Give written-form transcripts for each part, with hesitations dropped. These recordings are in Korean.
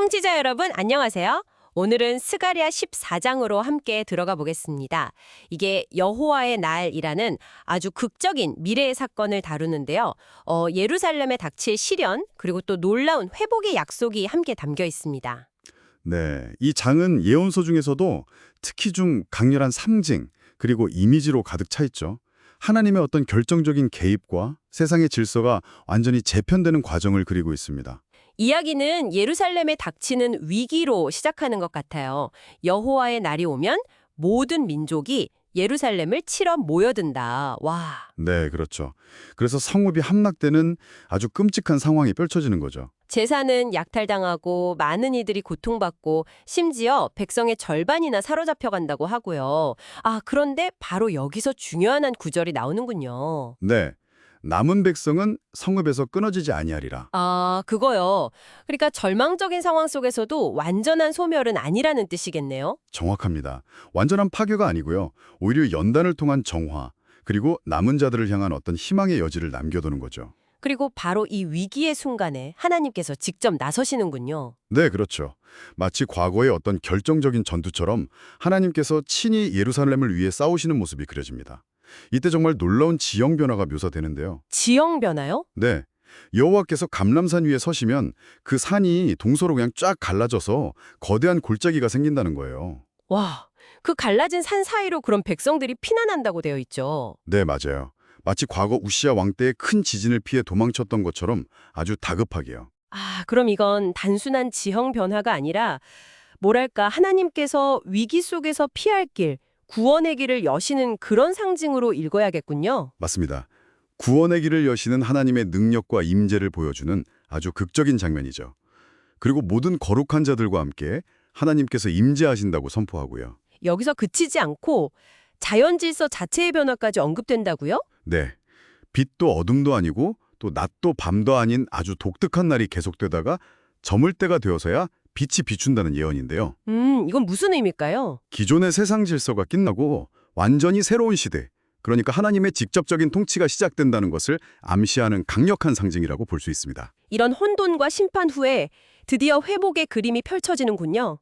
청취자 여러분, 안녕하세요. 오늘은 스가랴 14장으로 함께 들어가 보겠습니다. 이게 여호와의 날이라는 아주 극적인 미래의 사건을 다루는데요. 예루살렘에 닥칠 시련, 그리고 또 놀라운 회복의 약속이 함께 담겨 있습니다. 네, 이 장은 예언서 중에서도 특히 좀 강렬한 상징 그리고 이미지로 가득 차 있죠. 하나님의 어떤 결정적인 개입과 세상의 질서가 완전히 재편되는 과정을 그리고 있습니다. 이야기는 예루살렘에 닥치는 위기로 시작하는 것 같아요. 여호와의 날이 오면 모든 민족이 예루살렘을 치러 모여든다. 와. 네, 그렇죠. 그래서 성읍이 함락되는 아주 끔찍한 상황이 펼쳐지는 거죠. 제사는 약탈당하고 많은 이들이 고통받고 심지어 백성의 절반이나 사로잡혀 간다고 하고요. 그런데 바로 여기서 중요한 한 구절이 나오는군요. 네, 남은 백성은 성읍에서 끊어지지 아니하리라. 그거요. 그러니까 절망적인 상황 속에서도 완전한 소멸은 아니라는 뜻이겠네요. 정확합니다. 완전한 파괴가 아니고요. 오히려 연단을 통한 정화, 그리고 남은 자들을 향한 어떤 희망의 여지를 남겨두는 거죠. 그리고 바로 이 위기의 순간에 하나님께서 직접 나서시는군요. 네, 그렇죠. 마치 과거의 어떤 결정적인 전투처럼 하나님께서 친히 예루살렘을 위해 싸우시는 모습이 그려집니다. 이때 정말 놀라운 지형 변화가 묘사되는데요. 지형 변화요? 네, 여호와께서 감람산 위에 서시면 그 산이 동서로 그냥 쫙 갈라져서 거대한 골짜기가 생긴다는 거예요. 와, 그 갈라진 산 사이로 그런 백성들이 피난한다고 되어 있죠. 네, 맞아요. 마치 과거 우시야 왕 때의 큰 지진을 피해 도망쳤던 것처럼 아주 다급하게요. 그럼 이건 단순한 지형 변화가 아니라 뭐랄까 하나님께서 위기 속에서 피할 길, 구원의 길을 여시는 그런 상징으로 읽어야겠군요. 맞습니다. 구원의 길을 여시는 하나님의 능력과 임재를 보여주는 아주 극적인 장면이죠. 그리고 모든 거룩한 자들과 함께 하나님께서 임재하신다고 선포하고요. 여기서 그치지 않고 자연 질서 자체의 변화까지 언급된다고요? 네, 빛도 어둠도 아니고 또 낮도 밤도 아닌 아주 독특한 날이 계속되다가 저물 때가 되어서야 빛이 비춘다는 예언인데요. 이건 무슨 의미일까요? 기존의 세상 질서가 끝나고 완전히 새로운 시대, 그러니까 하나님의 직접적인 통치가 시작된다는 것을 암시하는 강력한 상징이라고 볼 수 있습니다. 이런 혼돈과 심판 후에 드디어 회복의 그림이 펼쳐지는군요.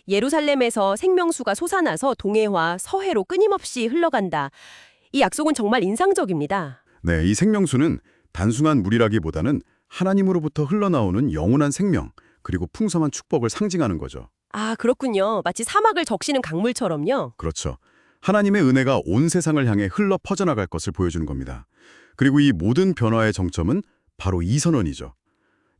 예루살렘에서 생명수가 솟아나서 동해와 서해로 끊임없이 흘러간다. 이 약속은 정말 인상적입니다. 네, 이 생명수는 단순한 물이라기보다는 하나님으로부터 흘러나오는 영원한 생명, 그리고 풍성한 축복을 상징하는 거죠. 그렇군요. 마치 사막을 적시는 강물처럼요. 그렇죠. 하나님의 은혜가 온 세상을 향해 흘러 퍼져나갈 것을 보여주는 겁니다. 그리고 이 모든 변화의 정점은 바로 이 선언이죠.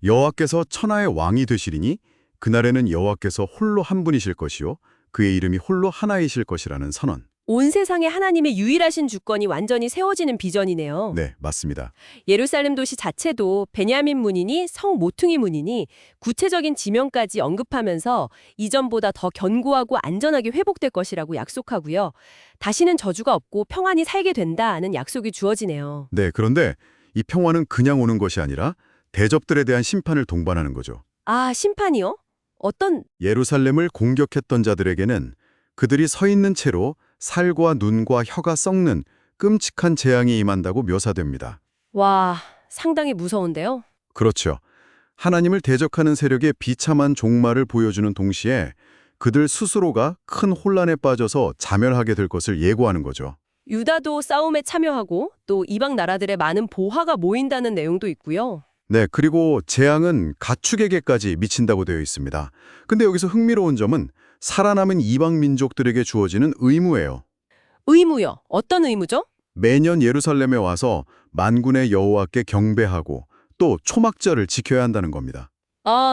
여호와께서 천하의 왕이 되시리니 그날에는 여호와께서 홀로 한 분이실 것이요 그의 이름이 홀로 하나이실 것이라는 선언. 온 세상에 하나님의 유일하신 주권이 완전히 세워지는 비전이네요. 네, 맞습니다. 예루살렘 도시 자체도 베냐민 문이니 성 모퉁이 문이니 구체적인 지명까지 언급하면서 이전보다 더 견고하고 안전하게 회복될 것이라고 약속하고요. 다시는 저주가 없고 평안히 살게 된다는 약속이 주어지네요. 네, 그런데 이 평화는 그냥 오는 것이 아니라 대적들에 대한 심판을 동반하는 거죠. 심판이요? 어떤... 예루살렘을 공격했던 자들에게는 그들이 서 있는 채로 살과 눈과 혀가 썩는 끔찍한 재앙이 임한다고 묘사됩니다. 와, 상당히 무서운데요? 그렇죠. 하나님을 대적하는 세력의 비참한 종말을 보여주는 동시에 그들 스스로가 큰 혼란에 빠져서 자멸하게 될 것을 예고하는 거죠. 유다도 싸움에 참여하고 또 이방 나라들의 많은 보화가 모인다는 내용도 있고요. 네, 그리고 재앙은 가축에게까지 미친다고 되어 있습니다. 근데 여기서 흥미로운 점은 살아남은 이방 민족들에게 주어지는 의무예요. 의무요? 어떤 의무죠? 매년 예루살렘에 와서 만군의 여호와께 경배하고 또 초막절을 지켜야 한다는 겁니다.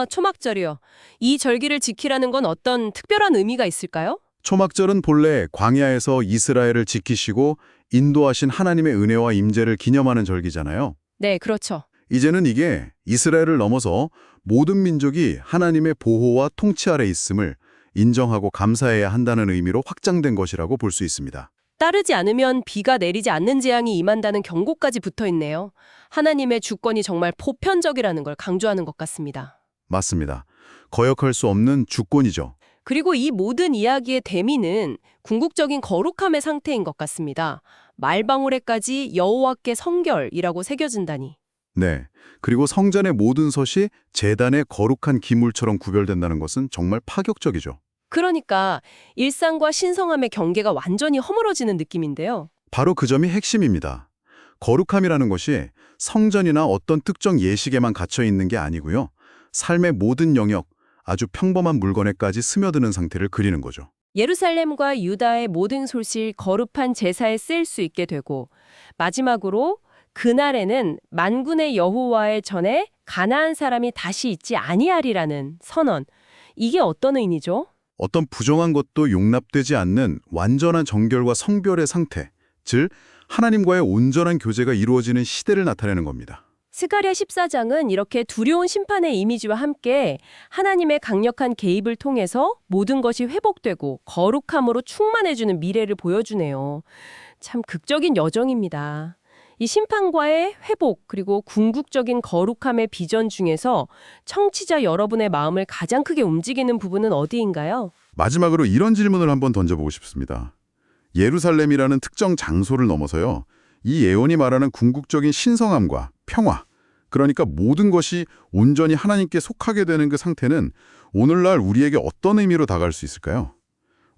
초막절이요. 이 절기를 지키라는 건 어떤 특별한 의미가 있을까요? 초막절은 본래 광야에서 이스라엘을 지키시고 인도하신 하나님의 은혜와 임재를 기념하는 절기잖아요. 네, 그렇죠. 이제는 이게 이스라엘을 넘어서 모든 민족이 하나님의 보호와 통치 아래 있음을 인정하고 감사해야 한다는 의미로 확장된 것이라고 볼 수 있습니다. 따르지 않으면 비가 내리지 않는 재앙이 임한다는 경고까지 붙어 있네요. 하나님의 주권이 정말 보편적이라는 걸 강조하는 것 같습니다. 맞습니다. 거역할 수 없는 주권이죠. 그리고 이 모든 이야기의 대미는 궁극적인 거룩함의 상태인 것 같습니다. 말방울에까지 여호와께 성결이라고 새겨진다니. 네. 그리고 성전의 모든 솥이 제단의 거룩한 기물처럼 구별된다는 것은 정말 파격적이죠. 그러니까 일상과 신성함의 경계가 완전히 허물어지는 느낌인데요. 바로 그 점이 핵심입니다. 거룩함이라는 것이 성전이나 어떤 특정 예식에만 갇혀 있는 게 아니고요. 삶의 모든 영역, 아주 평범한 물건에까지 스며드는 상태를 그리는 거죠. 예루살렘과 유다의 모든 솔실 거룩한 제사에 쓰일 수 있게 되고 마지막으로 그날에는 만군의 여호와의 전에 가나안 사람이 다시 있지 아니하리라는 선언. 이게 어떤 의미죠? 어떤 부정한 것도 용납되지 않는 완전한 정결과 성별의 상태, 즉 하나님과의 온전한 교제가 이루어지는 시대를 나타내는 겁니다. 스가랴 14장은 이렇게 두려운 심판의 이미지와 함께 하나님의 강력한 개입을 통해서 모든 것이 회복되고 거룩함으로 충만해지는 미래를 보여주네요. 참 극적인 여정입니다. 이 심판과의 회복 그리고 궁극적인 거룩함의 비전 중에서 청취자 여러분의 마음을 가장 크게 움직이는 부분은 어디인가요? 마지막으로 이런 질문을 한번 던져보고 싶습니다. 예루살렘이라는 특정 장소를 넘어서요. 이 예언이 말하는 궁극적인 신성함과 평화, 그러니까 모든 것이 온전히 하나님께 속하게 되는 그 상태는 오늘날 우리에게 어떤 의미로 다가갈 수 있을까요?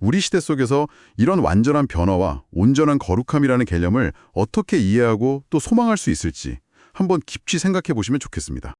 우리 시대 속에서 이런 완전한 변화와 온전한 거룩함이라는 개념을 어떻게 이해하고 또 소망할 수 있을지 한번 깊이 생각해 보시면 좋겠습니다.